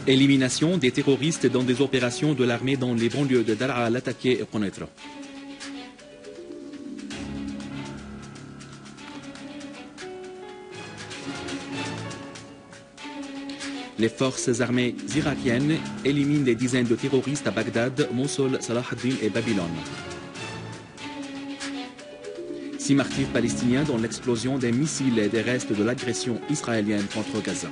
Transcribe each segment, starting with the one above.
Élimination des terroristes dans des opérations de l'armée dans les banlieues de Daraa, Latakia et Konaitra. Les forces armées irakiennes éliminent des dizaines de terroristes à Bagdad, Mossoul, Salah ad-Din et Babylone. 6 martyrs palestiniens dans l'explosion des missiles et des restes de l'agression israélienne contre Gaza.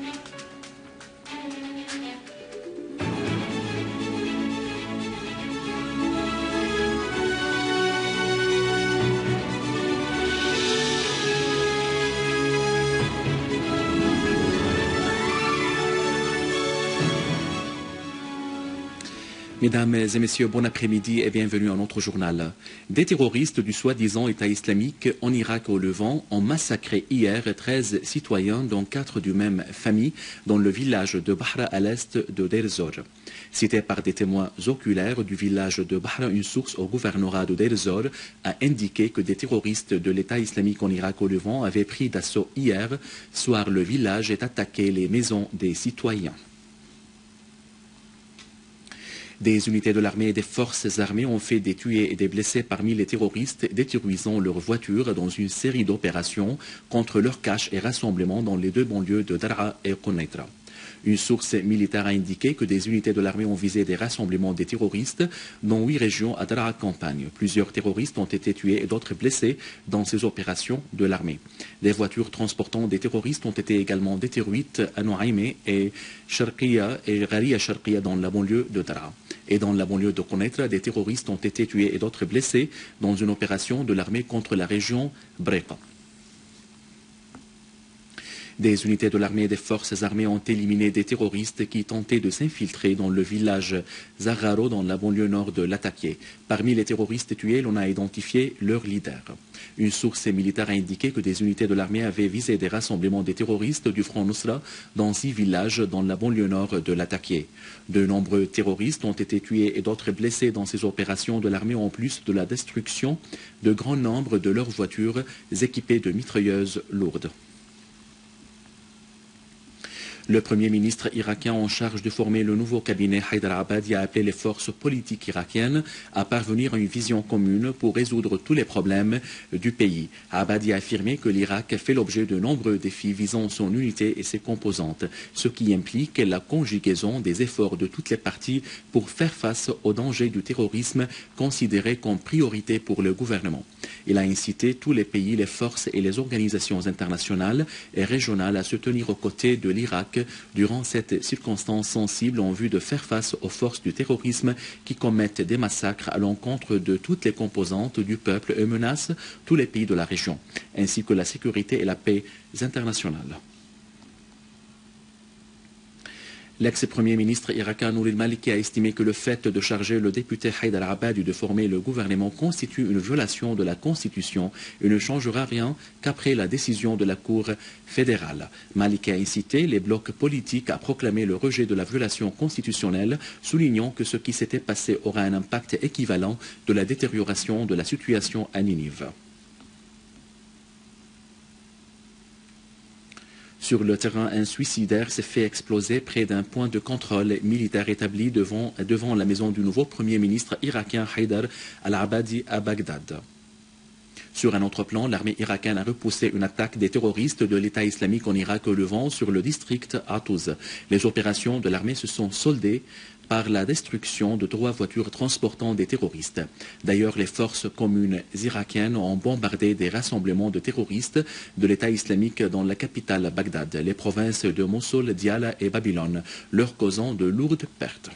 Mesdames et messieurs, bon après-midi et bienvenue à notre journal. Des terroristes du soi-disant État islamique en Irak au Levant ont massacré hier 13 citoyens, dont 4 du même famille, dans le village de Bahra à l'est de Deir ez-Zor. Cité par des témoins oculaires du village de Bahra, une source au gouvernorat de Deir ez-Zor a indiqué que des terroristes de l'État islamique en Irak au Levant avaient pris d'assaut hier soir le village et attaqué les maisons des citoyens. Des unités de l'armée et des forces armées ont fait des tués et des blessés parmi les terroristes, détruisant leurs voitures dans une série d'opérations contre leurs caches et rassemblements dans les deux banlieues de Daraa et Konaitra. Une source militaire a indiqué que des unités de l'armée ont visé des rassemblements des terroristes dans 8 régions à Daraa campagne. Plusieurs terroristes ont été tués et d'autres blessés dans ces opérations de l'armée. Des voitures transportant des terroristes ont été également détruites à Nouaïmé et Sharqiya et Gharia Sharqiya dans la banlieue de Daraa. Et dans la banlieue de Konaitra, des terroristes ont été tués et d'autres blessés dans une opération de l'armée contre la région Breka. Des unités de l'armée et des forces armées ont éliminé des terroristes qui tentaient de s'infiltrer dans le village Zagharo dans la banlieue nord de Latakia. Parmi les terroristes tués, l'on a identifié leur leader. Une source militaire a indiqué que des unités de l'armée avaient visé des rassemblements des terroristes du Front Nusra dans 6 villages dans la banlieue nord de Latakia. De nombreux terroristes ont été tués et d'autres blessés dans ces opérations de l'armée en plus de la destruction de grand nombre de leurs voitures équipées de mitrailleuses lourdes. Le Premier ministre irakien en charge de former le nouveau cabinet Haïdar Abadi a appelé les forces politiques irakiennes à parvenir à une vision commune pour résoudre tous les problèmes du pays. Abadi a affirmé que l'Irak fait l'objet de nombreux défis visant son unité et ses composantes, ce qui implique la conjugaison des efforts de toutes les parties pour faire face aux dangers du terrorisme considéré comme priorité pour le gouvernement. Il a incité tous les pays, les forces et les organisations internationales et régionales à se tenir aux côtés de l'Irak durant cette circonstance sensible en vue de faire face aux forces du terrorisme qui commettent des massacres à l'encontre de toutes les composantes du peuple et menacent tous les pays de la région, ainsi que la sécurité et la paix internationales. L'ex-premier ministre irakien Nouri al-Maliki a estimé que le fait de charger le député Haïdar Abadi de former le gouvernement constitue une violation de la Constitution et ne changera rien qu'après la décision de la Cour fédérale. Maliki a incité les blocs politiques à proclamer le rejet de la violation constitutionnelle, soulignant que ce qui s'était passé aura un impact équivalent de la détérioration de la situation à Ninive. Sur le terrain, un suicidaire s'est fait exploser près d'un point de contrôle militaire établi devant la maison du nouveau Premier ministre irakien Haïdar al-Abadi à Bagdad. Sur un autre plan, l'armée irakienne a repoussé une attaque des terroristes de l'État islamique en Irak au Levant sur le district Atouz. Les opérations de l'armée se sont soldées par la destruction de 3 voitures transportant des terroristes. D'ailleurs, les forces communes irakiennes ont bombardé des rassemblements de terroristes de l'État islamique dans la capitale Bagdad, les provinces de Mossoul, Diyala et Babylone, leur causant de lourdes pertes.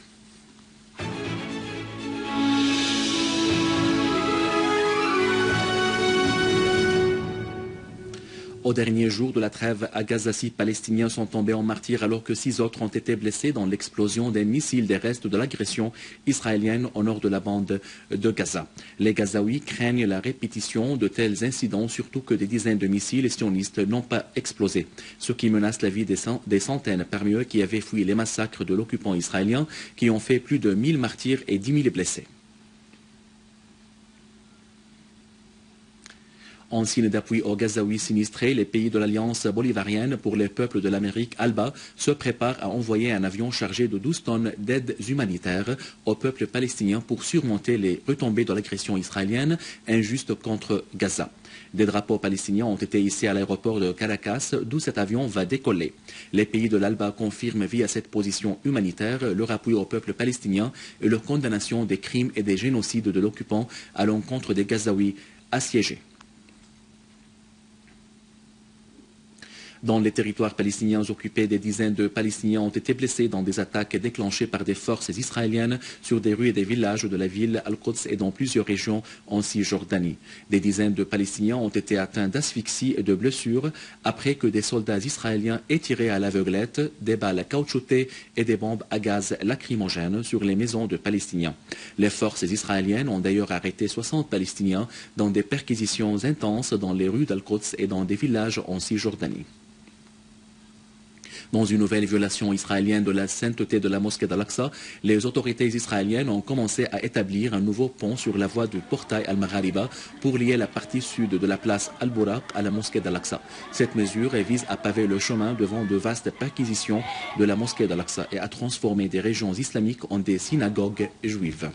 Au dernier jour de la trêve à Gaza, 6 Palestiniens sont tombés en martyrs alors que 6 autres ont été blessés dans l'explosion des missiles des restes de l'agression israélienne au nord de la bande de Gaza. Les Gazaouis craignent la répétition de tels incidents, surtout que des dizaines de missiles sionistes n'ont pas explosé, ce qui menace la vie des centaines parmi eux qui avaient fui les massacres de l'occupant israélien qui ont fait plus de 1000 martyrs et 10 000 blessés. En signe d'appui aux Gazaouis sinistrés, les pays de l'Alliance bolivarienne pour les peuples de l'Amérique, ALBA, se préparent à envoyer un avion chargé de 12 tonnes d'aide humanitaire au peuple palestinien pour surmonter les retombées de l'agression israélienne injuste contre Gaza. Des drapeaux palestiniens ont été hissés à l'aéroport de Caracas, d'où cet avion va décoller. Les pays de l'ALBA confirment via cette position humanitaire leur appui au peuple palestinien et leur condamnation des crimes et des génocides de l'occupant à l'encontre des Gazaouis assiégés. Dans les territoires palestiniens occupés, des dizaines de Palestiniens ont été blessés dans des attaques déclenchées par des forces israéliennes sur des rues et des villages de la ville Al-Quds et dans plusieurs régions en Cisjordanie. Des dizaines de Palestiniens ont été atteints d'asphyxie et de blessures après que des soldats israéliens aient tiré à l'aveuglette des balles caoutchoutées et des bombes à gaz lacrymogènes sur les maisons de Palestiniens. Les forces israéliennes ont d'ailleurs arrêté 60 Palestiniens dans des perquisitions intenses dans les rues d'Al-Quds et dans des villages en Cisjordanie. Dans une nouvelle violation israélienne de la sainteté de la mosquée d'Al-Aqsa, les autorités israéliennes ont commencé à établir un nouveau pont sur la voie du portail Al-Maghariba pour lier la partie sud de la place Al-Buraq à la mosquée d'Al-Aqsa. Cette mesure vise à paver le chemin devant de vastes perquisitions de la mosquée d'Al-Aqsa et à transformer des régions islamiques en des synagogues juives.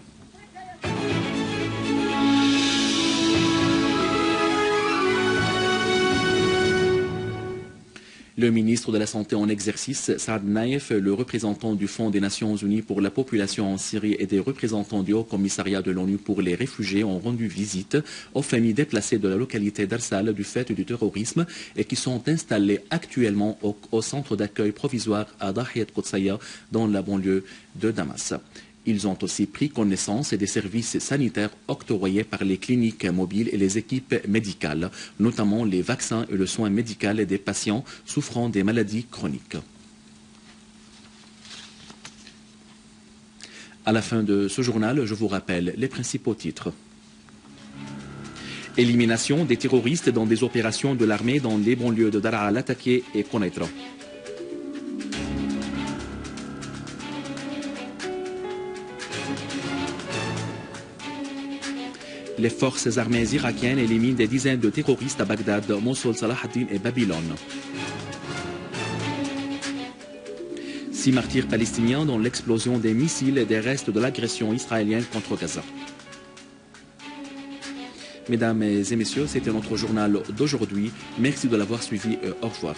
Le ministre de la Santé en exercice, Saad Naïf, le représentant du Fonds des Nations Unies pour la population en Syrie et des représentants du Haut-Commissariat de l'ONU pour les réfugiés ont rendu visite aux familles déplacées de la localité d'Arsal du fait du terrorisme et qui sont installées actuellement au centre d'accueil provisoire à Dahiyat Qudsaya dans la banlieue de Damas. Ils ont aussi pris connaissance des services sanitaires octroyés par les cliniques mobiles et les équipes médicales, notamment les vaccins et le soin médical des patients souffrant des maladies chroniques. À la fin de ce journal, je vous rappelle les principaux titres. Élimination des terroristes dans des opérations de l'armée dans les banlieues de Daraa al-Atakia et Konaitra. Les forces armées irakiennes éliminent des dizaines de terroristes à Bagdad, Mossoul, Salah ad-Din et Babylone. 6 martyrs palestiniens dans l'explosion des missiles et des restes de l'agression israélienne contre Gaza. Mesdames et messieurs, c'était notre journal d'aujourd'hui. Merci de l'avoir suivi. Au revoir.